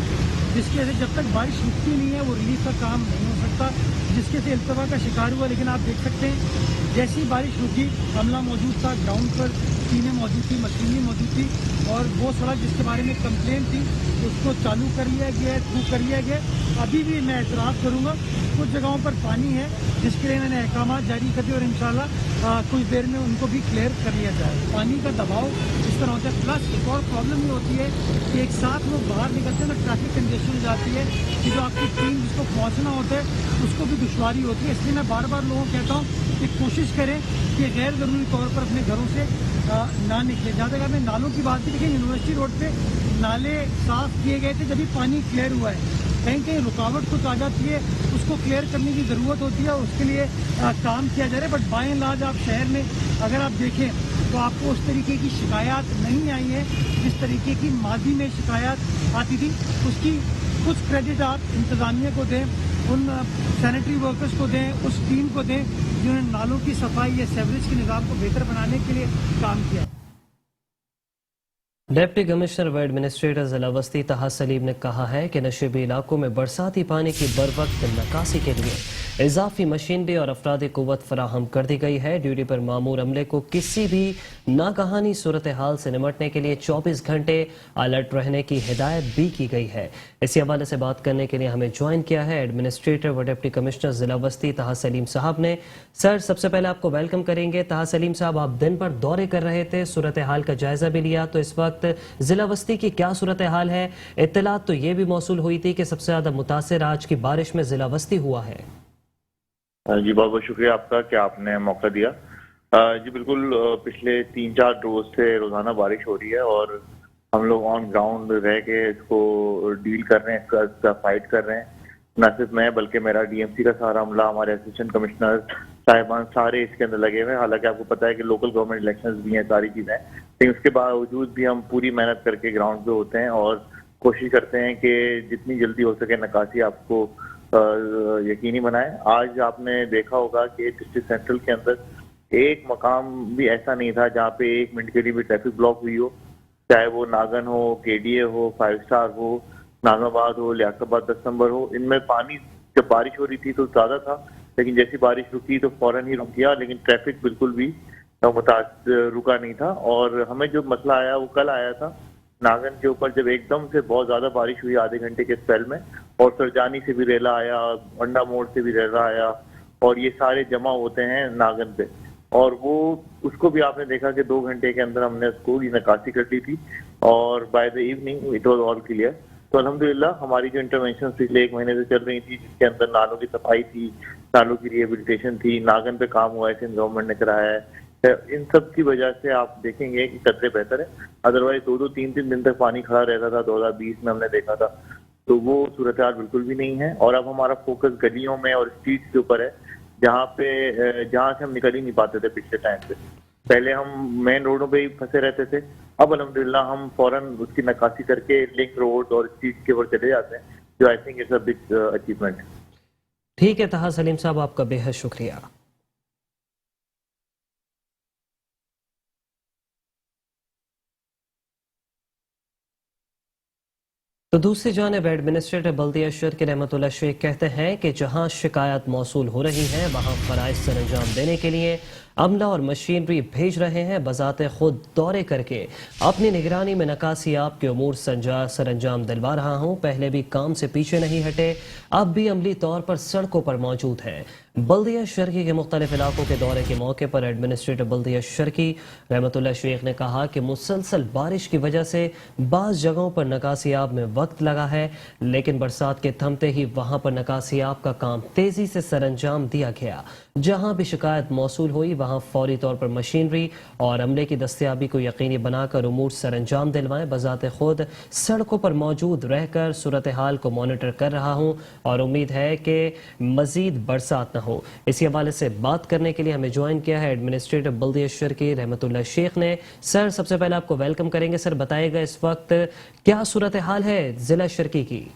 जिसकी वजह से जब तक बारिश रुकती नहीं है वो रिलीफ का काम नहीं हो सकता, जिसके से इल्तवा का शिकार हुआ। लेकिन आप देख सकते हैं जैसी बारिश रुकी, अमला मौजूद था ग्राउंड पर, टीमें मौजूद थी, मशीनें मौजूद थी और वो सड़क जिसके बारे में कंप्लेंट थी उसको चालू कर लिया गया है, थ्रू कर लिया गया। अभी भी मैं एतराफ़ करूँगा, कुछ जगहों पर पानी है जिसके लिए मैंने अहकाम जारी कर दिए और इंशाल्लाह कुछ देर में उनको भी क्लियर कर लिया जाए। पानी का दबाव इस तरह होता है। प्लस एक और प्रॉब्लम ये होती है कि एक साथ लोग बाहर निकलते हैं तो ट्रैफिक कंजेशन हो जाती है कि जो आपकी टीम जिसको पहुंचना होता है उसको भी दुश्वारी होती है। इसलिए मैं बार बार लोगों को कहता हूँ कि कोशिश करें कि गैर ज़रूरी तौर पर अपने घरों से ना निकले। जहाँ तक आपने नालों की बात की, देखिए यूनिवर्सिटी रोड पे नाले साफ़ किए गए थे जब भी पानी क्लियर हुआ है। कहीं कहीं रुकावट कुछ आ जाती है, उसको क्लियर करने की ज़रूरत होती है, उसके लिए काम किया जा रहा है। बट बाय एंड लार्ज आप शहर में अगर आप देखें तो आपको उस तरीके की शिकायत नहीं आई है जिस तरीके की माजी में शिकायत आती थी। उसकी कुछ क्रेडिट आप इंतज़ामिया को दें, उन सैनिटरी वर्कर्स को दें, उस टीम को दें जिन्होंने नालों की सफाई या सेवरेज के निज़ाम को बेहतर बनाने के लिए काम किया। डिप्टी कमिश्नर व एडमिनिस्ट्रेटर जिला वस्ती तहा सलीम ने कहा है कि नशेबी इलाकों में बरसाती पानी की बरवक्त निकासी के लिए इजाफी मशीनरी और अफरादी कुव्वत फराहम कर दी गई है। ड्यूटी पर मामूर अमले को किसी भी नागहानी सूरत हाल से निमटने के लिए 24 घंटे अलर्ट रहने की हिदायत भी की गई है। इसी हवाले से बात करने के लिए हमें ज्वाइन किया है एडमिनिस्ट्रेटर व डिप्टी कमिश्नर जिला वस्ती तहा सलीम साहब ने। सर, सबसे पहले आपको वेलकम करेंगे। तहा सलीम साहब, आप दिन भर दौरे कर रहे थे, सूरत हाल का जायजा भी लिया, तो इस वक्त जिला वस्ती की क्या सूरत हाल है? इत्तलात तो ये भी मौसूल हुई थी कि सबसे ज्यादा मुतासिर आज की बारिश में जिला वस्ती हुआ है। जी, बहुत बहुत शुक्रिया आपका कि आपने मौका दिया। जी बिल्कुल, पिछले 3-4 रोज से रोजाना बारिश हो रही है और हम लोग ऑन ग्राउंड रह के इसको डील कर रहे हैं, इसका फाइट कर रहे हैं। न सिर्फ मैं बल्कि मेरा डीएमसी का सारा अमला, हमारे असिस्टेंट कमिश्नर साहिबान सारे इसके अंदर लगे हुए हैं। हालांकि आपको पता है कि लोकल गवर्नमेंट इलेक्शंस भी हैं, सारी चीज़ें हैं, लेकिन उसके बावजूद भी हम पूरी मेहनत करके ग्राउंड पे होते हैं और कोशिश करते हैं कि जितनी जल्दी हो सके निकासी आपको यकीनी बनाए। आज आपने देखा होगा कि डिस्ट्रिक्ट सेंट्रल के अंदर एक मकाम भी ऐसा नहीं था जहाँ पे 1 मिनट के लिए भी ट्रैफिक ब्लॉक हुई हो, चाहे वो नागन हो, केडीए हो, 5 स्टार हो, नाजमाबाद हो, लियाकताबाद 10 नंबर हो। इनमें पानी जब बारिश हो रही थी तो ज़्यादा था, लेकिन जैसी बारिश रुकी तो फौरन ही रुक गया, लेकिन ट्रैफिक बिल्कुल भी रुका नहीं था। और हमें जो मसला आया वो कल आया था नागन के ऊपर, जब एकदम से बहुत ज़्यादा बारिश हुई आधे घंटे के स्पेल में, और सरजानी से भी रेला आया, अंडा मोड़ से भी रेला आया, और ये सारे जमा होते हैं नागन पे। और वो उसको भी आपने देखा कि 2 घंटे के अंदर हमने उसको निकासी कर ली थी और by the evening it was all clear. तो अल्हम्दुलिल्लाह हमारी जो इंटरवेंशन पिछले 1 महीने से चल रही थी, जिसके अंदर नालों की सफाई थी, नालों की रिहेबिलिटेशन थी, नागन पे काम हुआ है, सिंध गवर्नमेंट ने कराया है, इन सब की वजह से आप देखेंगे कि कदरे बेहतर है। अदरवाइज 2-2, 3-3 दिन तक पानी खड़ा रहता था, 2020 में हमने देखा था, तो वो सूरत हाल बिल्कुल भी नहीं है। और अब हमारा फोकस गलियों में और स्ट्रीट्स के ऊपर है, जहाँ से हम निकल ही नहीं पाते थे पिछले टाइम पे। पहले हम मेन रोडों पे ही फंसे रहते थे, अब अल्हम्दुलिल्लाह हम फौरन उसकी नकासी करके लिंक रोड और स्ट्रीट के ऊपर चले जाते हैं, जो I think it's a big achievement. ठीक है तहा सलीम साहब, आपका बेहद शुक्रिया। तो दूसरी जानिब एडमिनिस्ट्रेटर बल्दिया शर्क रहमतुल्लाह शेख कहते हैं कि जहां शिकायत मौसूल हो रही है वहां फराइज सर अंजाम देने के लिए अमला और मशीनरी भेज रहे हैं। बजाते खुद दौरे करके अपनी निगरानी में नकासियाब के उमूर सरंजाम दिलवा रहा हूँ। पहले भी काम से पीछे नहीं हटे, अब भी अमली तौर पर सड़कों पर मौजूद है। बल्दिया शर्की के मुख्तलिफ इलाकों के दौरे के मौके पर एडमिनिस्ट्रेटर बल्दिया शर्की रहमतुल्लाह शेख ने कहा कि मुसलसल बारिश की वजह से बाज़ जगहों पर नकासियाब में वक्त लगा है, लेकिन बरसात के थमते ही वहां पर नकासियाब का काम तेजी से सरंजाम दिया गया। जहां भी शिकायत मौसूल हुई वहां फौरी तौर पर मशीनरी और अमले की दस्तयाबी को यकीनी बनाकर उमूर सरंजाम दिलवाएं। बजाते खुद सड़कों पर मौजूद रहकर सूरत हाल को मॉनिटर कर रहा हूं और उम्मीद है कि मजीद बरसात न हो। इसी हवाले से बात करने के लिए हमें ज्वाइन किया है एडमिनिस्ट्रेटर बल्दिया शर्की रहमतुल्लाह शेख ने। सर, सबसे पहले आपको वेलकम करेंगे। सर, बताइएगा इस वक्त क्या सूरत हाल है जिला शर्की की?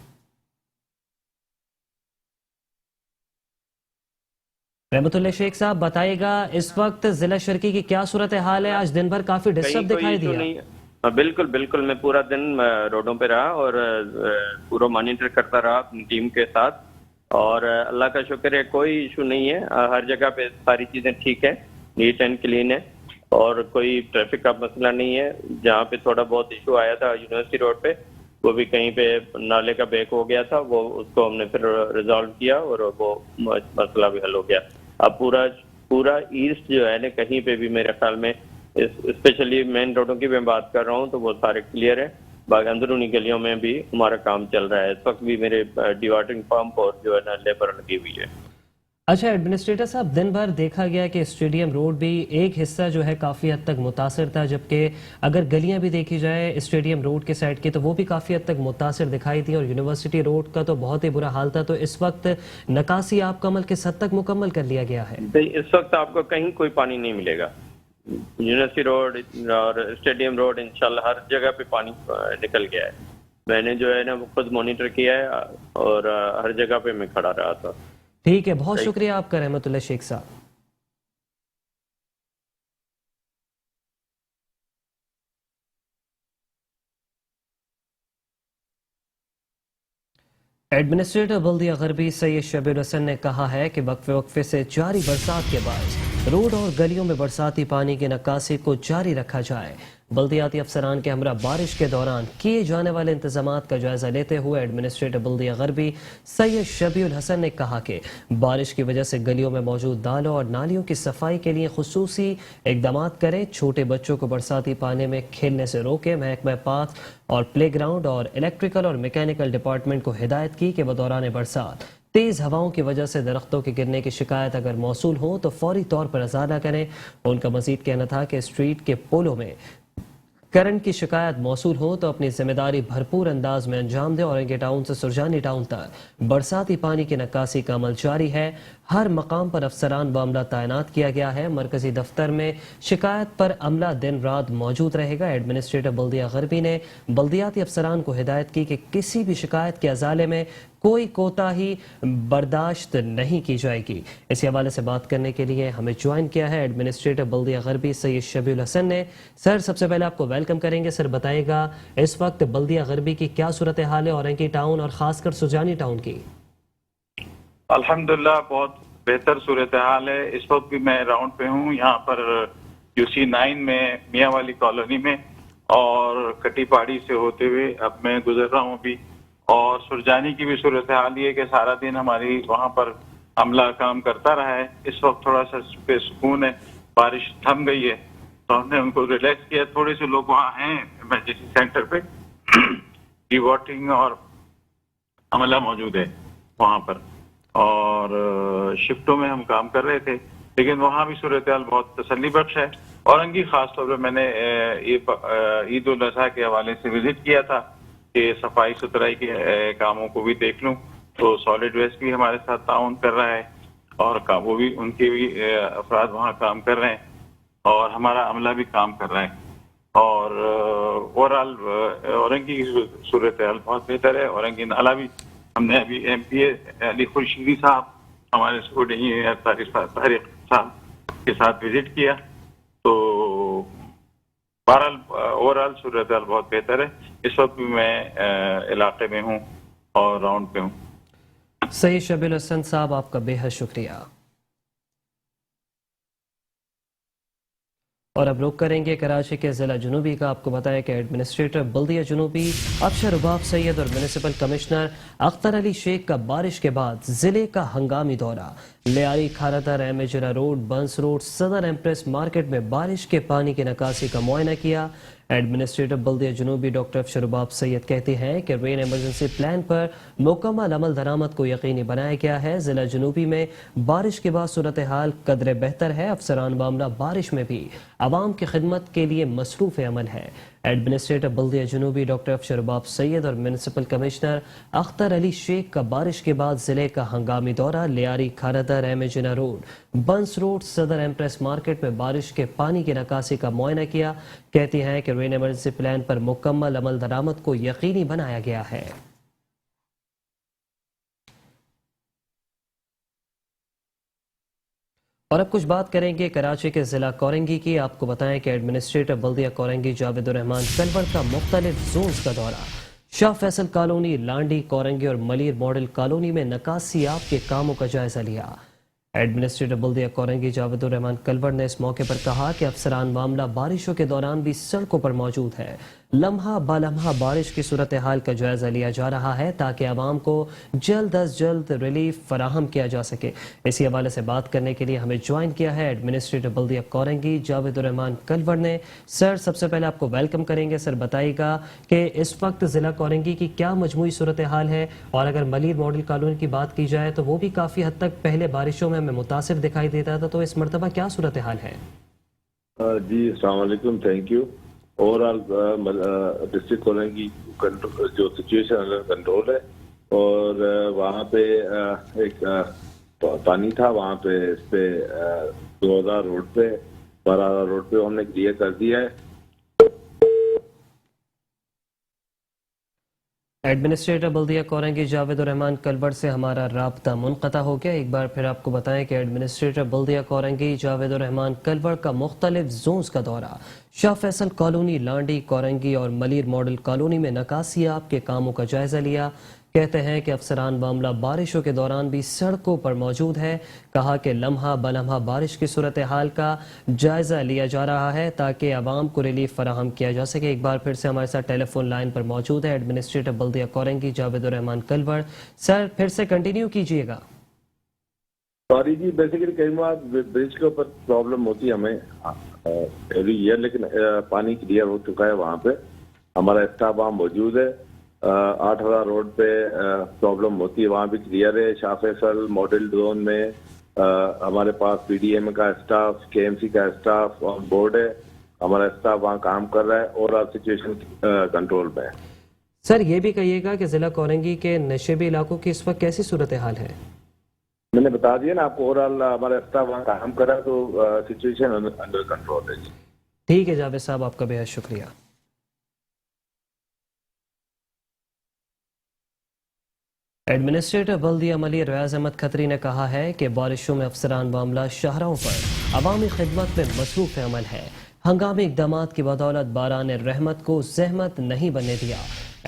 रहमतुल्लाह शेख साहब, बताइएगा इस वक्त जिला शर्की की क्या सूरत हाल है? आज दिन भर काफी डिस्टर्ब दिखाई दिया। बिल्कुल बिल्कुल, मैं पूरा दिन रोडों पे रहा और पूरा मॉनिटर करता रहा अपनी टीम के साथ, और अल्लाह का शुक्र है कोई इशू नहीं है। हर जगह पे सारी चीज़ें ठीक है, नीट एंड क्लीन है और कोई ट्रैफिक का मसला नहीं है। जहाँ पे थोड़ा बहुत इशू आया था यूनिवर्सिटी रोड पे, वो भी कहीं पे नाले का बैक हो गया था, वो उसको हमने फिर रिजॉल्व किया और वो मसला भी हल हो गया। अब पूरा ईस्ट जो है ना, कहीं पे भी मेरे ख्याल में स्पेशली मेन रोडों की मैं बात कर रहा हूँ तो वो सारे क्लियर है। बाकी अंदरूनी गलियों में भी हमारा काम चल रहा है। इस वक्त भी मेरे डिवाटरिंग पंप और जो है ना लेबर लगी हुई है। अच्छा एडमिनिस्ट्रेटर साहब, दिन भर देखा गया कि स्टेडियम रोड भी एक हिस्सा जो है काफ़ी हद तक मुतासर था, जबकि अगर गलियां भी देखी जाए स्टेडियम रोड के साइड की तो वो भी काफ़ी हद तक मुतासर दिखाई थी, और यूनिवर्सिटी रोड का तो बहुत ही बुरा हाल था। तो इस वक्त नकासी आपका अमल किस हद तक मुकम्मल कर लिया गया है? इस वक्त आपको कहीं कोई पानी नहीं मिलेगा। यूनिवर्सिटी रोड और स्टेडियम रोड इंशाल्लाह हर जगह पे पानी निकल गया है। मैंने जो है ना वो खुद मॉनिटर किया है और हर जगह पे मैं खड़ा रहा था। ठीक है, बहुत शुक्रिया आपका रहमतुल्लाह शेख साहब। एडमिनिस्ट्रेटर बल्दिया गरबी सैयद शबीर हसन ने कहा है कि वक्फे से जारी बरसात के बाद रोड और गलियों में बरसाती पानी की निकासी को जारी रखा जाए। बल्दियाती अफसरान के हमरा बारिश के दौरान किए जाने वाले इंतजामात का जायजा लेते हुए एडमिनिस्ट्रेटर बल्दिया गरबी सैयद शबीर हसन ने कहा कि बारिश की वजह से गलियों में मौजूद नालों और नालियों की सफाई के लिए खुसूसी इकदाम करें। छोटे बच्चों को बरसाती पानी में खेलने से रोके। महकमा पाथ और प्ले ग्राउंड और इलेक्ट्रिकल और मैकेनिकल डिपार्टमेंट को हिदायत की कि वह दौरान बरसात तेज हवाओं की वजह से दरख्तों के गिरने की शिकायत अगर मौसूल हो तो फौरी तौर पर अज़ाला करें। उनका मजीद कहना था कि स्ट्रीट के पोलों में करंट की शिकायत मौसूल हो तो अपनी जिम्मेदारी भरपूर अंदाज में अंजाम दे। औरंगी टाउन से सुरजानी टाउन तक बरसाती पानी की निकासी का अमल जारी है। हर मकाम पर अफसरान व अमला तैनात किया गया है। मरकजी दफ्तर में शिकायत पर अमला दिन रात मौजूद रहेगा। एडमिनिस्ट्रेटर बल्दिया गरबी ने बल्दियाती अफसरान को हिदायत की कि किसी भी शिकायत के अजाले में कोई कोताही बर्दाश्त नहीं की जाएगी। इसी हवाले से बात करने के लिए हमें ज्वाइन किया है एडमिनिस्ट्रेटर बल्दिया गरबी सैयद शबीर हसन ने। सर, सबसे पहले आपको वेलकम करेंगे। सर, बताइएगा इस वक्त बल्दिया गरबी की क्या सूरत हाल है, औरंगी टाउन और खासकर सुरजानी टाउन की? अल्हम्दुलिल्लाह बहुत बेहतर सूरत हाल है। इस वक्त भी मैं राउंड पे हूँ यहाँ पर यूसी 9 में मियाँ वाली कॉलोनी में, और कटी पहाड़ी से होते हुए अब मैं गुजर रहा हूँ अभी। और सुरजानी की भी सूरत हाल ये कि सारा दिन हमारी वहाँ पर अमला काम करता रहा है। इस वक्त थोड़ा सा सुकून है, बारिश थम गई है तो हमने उनको रिलैक्स किया। थोड़े से लोग वहाँ हैं इमरजेंसी सेंटर पे, डिवॉटिंग और अमला मौजूद है वहाँ पर, और शिफ्टों में हम काम कर रहे थे, लेकिन वहाँ भी सूरत हाल बहुत तसल्ली बख्श है। औरंगी खास तौर पर मैंने ये ईद उल अजहा के हवाले से विजिट किया था कि सफाई सुथराई के कामों को भी देख लूँ, तो सॉलिड वेस्ट भी हमारे साथ ताउन कर रहा है और वो भी उनके भी अफराद वहाँ काम कर रहे हैं और हमारा अमला भी काम कर रहा है। और ओवरऑल औरंगी की सूरत हाल बहुत बेहतर है। औरंगी नाला भी हमने अभी MPA अली खुर्शीदी साहब हमारे तारिक साहब के साथ विजिट किया, तो बहरहाल ओवरऑल सूरत हाल बहुत बेहतर है। इस वक्त भी मैं इलाके में हूँ और राउंड पे हूँ। सैयद शबीर हसन साहब, आपका बेहद शुक्रिया। और अब रुक करेंगे कराची के जिला जुनूबी का। आपको बताया कि एडमिनिस्ट्रेटर बल्दिया जुनूबी अफसर रुबाब सैयद और म्यूनिसिपल कमिश्नर अख्तर अली शेख का बारिश के बाद जिले का हंगामी दौरा। लियारी खारादर एमेजरा रोड, बंस रोड, सदर एम्प्रेस मार्केट में बारिश के पानी की निकासी का मुआयना किया। एडमिनिस्ट्रेटर बल्दिया जुनूबी डॉक्टर अफसर रुबाब सैयद कहते हैं कि रेन एमरजेंसी प्लान पर मुकम्मल अमल दरामद को यकीनी बनाया गया है। जिला जुनूबी में बारिश के बाद सूरत हाल कदरे बेहतर है। अफसरान मामला बारिश में भी आवाम की खिदमत के लिए मसरूफ अमल है। एडमिनिस्ट्रेटर बल्दिया जुनूबी डॉक्टर अफसर रुबाब सैयद और म्यूनिसिपल कमिश्नर अख्तर अली शेख का बारिश के बाद जिले का हंगामी दौरा। लियारी खारादर एमेजना रोड, बंस रोड, सदर एम्प्रेस मार्केट में बारिश के पानी की निकासी का मुआयना किया। कहती हैं कि रेन एमरजेंसी प्लान पर मुकम्मल अमल दरामद को यकीनी बनाया गया है। और अब कुछ बात करेंगे कराची के जिला कोरंगी की। आपको बताएं कि एडमिनिस्ट्रेटर बल्दिया कोरंगी जावेदुर रहमान कलवर का मुख्तलिफ जोन्स का दौरा। शाह फैसल कॉलोनी, लांडी, कोरंगी और मलिर मॉडल कॉलोनी में निकासियाब के कामों का जायजा लिया। एडमिनिस्ट्रेटर बल्दिया कोरंगी जावेदुर रहमान कलवर ने इस मौके पर कहा कि अफसरान मामला बारिशों के दौरान भी सड़कों पर मौजूद है। लम्हा बालम्हा बारिश की सूरत हाल का जायजा लिया जा रहा है ताकि आवाम को जल्द अज जल्द रिलीफ फराहम किया जा सके। इसी हवाले से बात करने के लिए हमें ज्वाइन किया है एडमिनिस्ट्रेटर बल्दिया कोरंगी जावेदुर रहमान कलवर ने। सर, सबसे पहले आपको वेलकम करेंगे। सर, बताइएगा कि इस वक्त जिला कोरंगी की क्या मजमूई सूरत हाल है, और अगर मलिर मॉडल कॉलोनी की बात की जाए तो वो भी काफ़ी हद तक पहले बारिशों में हमें मुतासिर दिखाई देता था, तो इस मरतबा क्या सूरत हाल है? जी अस्सलाम वालेकुम, thank you. Overall district Korangi जो सिचुएशन अंडर कंट्रोल है, और वहाँ पे एक पानी था वहाँ पे इस पे 2000 रोड पे 12 रोड पे हमने क्लियर कर दिया है। एडमिनिस्ट्रेटर बल्दिया कोरंगी जावेदुर रहमान कलवर से हमारा राब्ता मुनक़ता हो गया। एक बार फिर आपको बताएं कि एडमिनिस्ट्रेटर बल्दिया कोरंगी जावेदुर रहमान कलवर का मुख्तलिफ जोन्स का दौरा। शाह फैसल कॉलोनी, लांडी, कोरंगी और मलिर मॉडल कॉलोनी में निकासियाब के कामों का जायजा लिया। कहते हैं कि अफसरान मामला बारिशों के दौरान भी सड़कों पर मौजूद है। कहा कि लम्हा बलम्हा बारिश की सूरत हाल का जायजा लिया जा रहा है ताकि आवाम को रिलीफ फराहम किया जा सके। एक बार फिर से हमारे साथ टेलीफोन लाइन पर मौजूद है एडमिनिस्ट्रेटर बल्दिया कोरंगी जावेदुर रहमान कलवर। सर, फिर से कंटिन्यू कीजिएगा। सॉरी जी, बेसिकली कई बार ब्रिज के ऊपर प्रॉब्लम होती है हमें एवरी ईयर, लेकिन पानी क्लियर हो चुका है। वहाँ पे हमारा स्टाफ वहाँ मौजूद है। 8000 रोड पे प्रॉब्लम होती है, वहाँ भी क्लियर है। शाह फैसल मॉडल जोन में हमारे पास पीडीएम का स्टाफ, केएमसी का स्टाफ ऑन बोर्ड है। हमारा स्टाफ वहाँ काम कर रहा है और सिचुएशन कंट्रोल में है। सर, ये भी कहिएगा कि जिला कोरंगी के नशेबी इलाकों की इस वक्त कैसी सूरत हाल है? मैंने बता दिया ना आपको, ओवरऑल हमारा स्टाफ वहाँ काम कर रहा है, तो सिचुएशन अंडर कंट्रोल है। ठीक है जावेद साहब, आपका बेहद शुक्रिया। एडमिनिस्ट्रेटर बल्दिया मलिर रियाज अहमद खत्री ने कहा है कि बारिशों में अफसरान मामला शाहराहों पर अवामी खिदमत में मसरूफ अमल है। हंगामी इकदामात की बदौलत बारान रहमत को जहमत नहीं बनने दिया।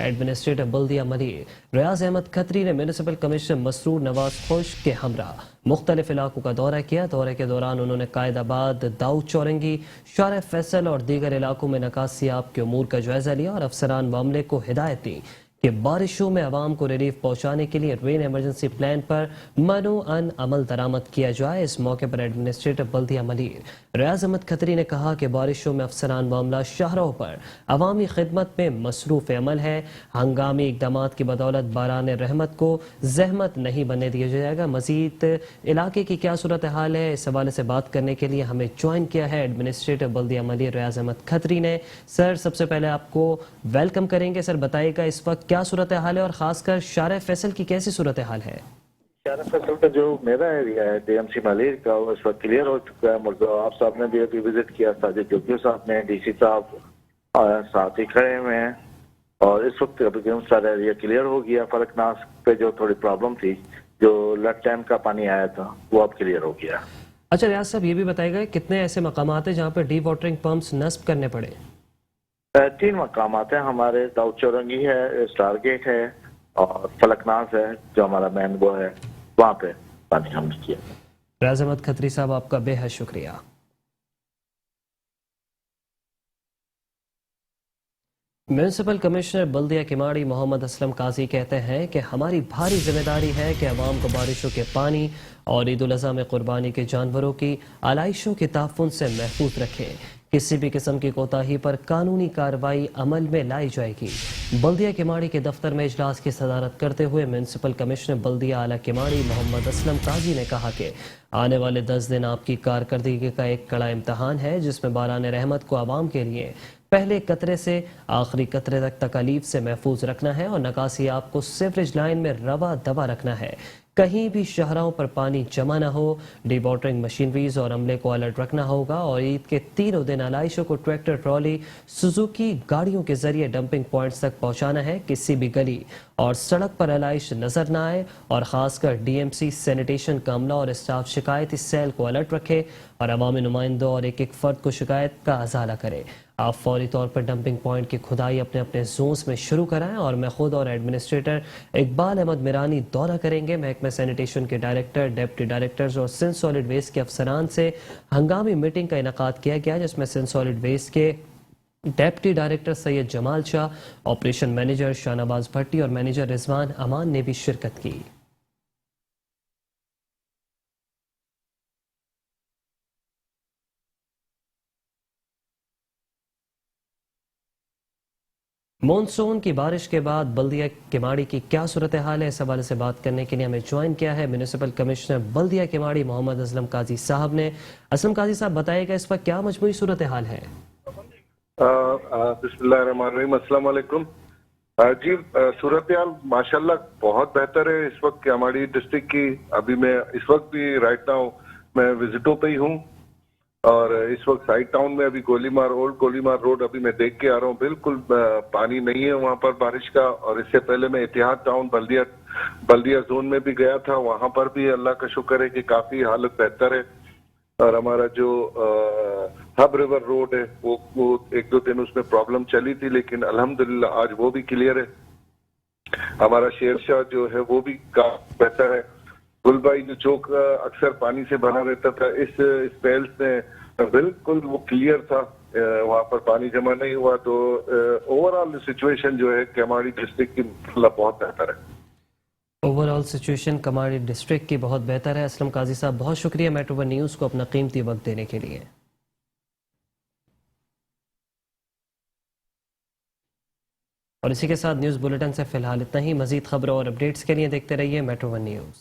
एडमिनिस्ट्रेटर बल्दिया मलिर रियाज अहमद खत्री ने म्यूनिसिपल कमिश्नर मसरूर नवाज खुश के हमरा मुख्तलिफ इलाकों का दौरा किया। दौरे के दौरान उन्होंने कायदाबाद, दाऊद चौरंगी, शाह फैसल और दीगर इलाकों में निकासियाब के उमूर का जायजा लिया और अफसरान मामले को हिदायत दी कि बारिशों में आवाम को रिलीफ पहुंचाने के लिए रेन एमरजेंसी प्लान पर मनो अन अमल दरामद किया जाए। इस मौके पर एडमिनिस्ट्रेटर बल्दिया मलिर रियाज अहमद खत्री ने कहा कि बारिशों में अफसरान मामला शाहराहों पर अवामी खिदमत में मसरूफ अमल है। हंगामी इकदामात की बदौलत बारान रहमत को जहमत नहीं बनने दिया जाएगा। मजीद इलाके की क्या सूरत हाल है, इस हवाले से बात करने के लिए हमें ज्वाइन किया है एडमिनिस्ट्रेटर बल्दिया मलिर रियाज अहमद खत्री ने। सर, सबसे पहले आपको वेलकम करेंगे। सर, बताइएगा इस वक्त क्या सूरत हाल है और खासकर शाह फैसल की कैसी सूरत हाल है? शाह फैसल का जो मेरा एरिया है डीएमसी मलिर का, वो इस वक्त क्लियर हो चुका है। मुर्जाब साहब ने भी अभी विजिट किया, साजिद जोगी साहब ने, डीसी साहब साथ ही खड़े हुए हैं, और इस वक्त अभी सारा एरिया क्लियर हो गया। फलकनास पे जो थोड़ी प्रॉब्लम थी, जो लेफ्ट टैंक का पानी आया था, वो अब क्लियर हो गया। अच्छा रियाज साहब, ये भी बताएगा कितने ऐसे मकामात हैं जहाँ पर डी वाटरिंग पंप्स नस्ब करने पड़े? 3 मकामात हैं हमारे। दाऊद चौरंगी है, स्टार गेट है, और फलकनास है जो हमारा मेन वो है, वहाँ पे पानी हमने किया। रियाज अहमद खत्री साहब, आपका बेहद शुक्रिया। म्यूनिसिपल कमिश्नर बल्दिया किमाड़ी मोहम्मद असलम काजी कहते हैं कि हमारी भारी जिम्मेदारी है कि अवाम को बारिशों के पानी और ईद उल अज़हा में कुर्बानी के जानवरों की आलाइशों के ताफ़ुन से महफूज रखें। किसी भी किस्म की कोताही पर कानूनी कार्रवाई अमल में लाई जाएगी। बल्दिया किमाड़ी के दफ्तर में इजलास की सदारत करते हुए म्यूनिसिपल कमिश्नर बल्दिया आला किमाड़ी मोहम्मद असलम काजी ने कहा कि आने वाले 10 दिन आपकी कारकर्दगी का एक कड़ा इम्तहान है, जिसमें बारान रहमत को आवाम के लिए पहले कतरे से आखिरी कतरे तक तकालीफ से महफूज रखना है और नकासी आपको सीवरेज लाइन में रवा दबा रखना है। कहीं भी शहरों पर पानी जमा न हो, डिवॉटरिंग मशीनरीज और अमले को अलर्ट रखना होगा और ईद के तीनों दिन आलाइशों को ट्रैक्टर, ट्रॉली, सुजुकी गाड़ियों के जरिए डंपिंग पॉइंट्स तक पहुंचाना है। किसी भी गली और सड़क पर आलाइश नजर न आए और खासकर डीएमसी, सैनिटेशन का अमला और स्टाफ शिकायती सेल को अलर्ट रखे और अवामी नुमाइंदों और एक एक फर्द को शिकायत का अजाला करे। आप फौरी तौर पर डंपिंग पॉइंट की खुदाई अपने अपने जोन्स में शुरू कराएं और मैं खुद और एडमिनिस्ट्रेटर इकबाल अहमद मिरानी दौरा करेंगे। महकमा सैनिटेशन के डायरेक्टर, डिप्टी डायरेक्टर्स और सिंध सॉलिड वेस्ट के अफसरान से हंगामी मीटिंग का इनेकाद किया गया, जिसमें सिंध सॉलिड वेस्ट के deputy director Syed Jamal Shah, operation manager Shahnawaz Bhatti और मैनेजर रिजवान अमान ने भी शिरकत की। मॉनसून की बारिश के बाद बल्दिया किमाड़ी की क्या सूरत हाल है, इस हवाले से बात करने के लिए हमें ज्वाइन किया है म्यूनिसिपल कमिश्नर बल्दिया किमाड़ी मोहम्मद असलम काजी साहब ने। असलम काजी साहब, बताइएगा इस वक्त क्या मजमूई सूरत हाल है? बिस्मिल्लाहिर्रहमानिर्रहीम, अस्सलाम वालेकुम। जी, सूरत हाल माशाल्लाह बहुत बेहतर है इस वक्त किमाड़ी डिस्ट्रिक्ट की। अभी मैं इस वक्त भी राइट नाउ मैं विजिटों पे ही हूँ और इस वक्त साइड टाउन में अभी गोलीमार, ओल्ड गोलीमार रोड अभी मैं देख के आ रहा हूँ, बिल्कुल पानी नहीं है वहाँ पर बारिश का। और इससे पहले मैं इतिहाद टाउन बल्दिया जोन में भी गया था, वहाँ पर भी अल्लाह का शुक्र है कि काफी हालत बेहतर है। और हमारा जो हब रिवर रोड है वो 1-2 दिन उसमें प्रॉब्लम चली थी, लेकिन अल्हम्दुलिल्लाह आज वो भी क्लियर है। हमारा शेरशाह जो है वो भी काफी बेहतर है। गुलबाई जो चौक अक्सर पानी से भरा रहता था, इस स्पेल्स में बिल्कुल वो क्लियर था, वहाँ पर पानी जमा नहीं हुआ। तो ओवरऑल सिचुएशन जो है किमाड़ी डिस्ट्रिक्ट की बहुत बेहतर है। ओवरऑल सिचुएशन किमाड़ी डिस्ट्रिक्ट की बहुत बेहतर है। असलम काजी साहब, बहुत शुक्रिया मेट्रो वन न्यूज़ को अपना कीमती वक्त देने के लिए। और इसी के साथ न्यूज़ बुलेटिन से फिलहाल इतना ही। मजीद खबरों और अपडेट्स के लिए देखते रहिए मेट्रो वन न्यूज़।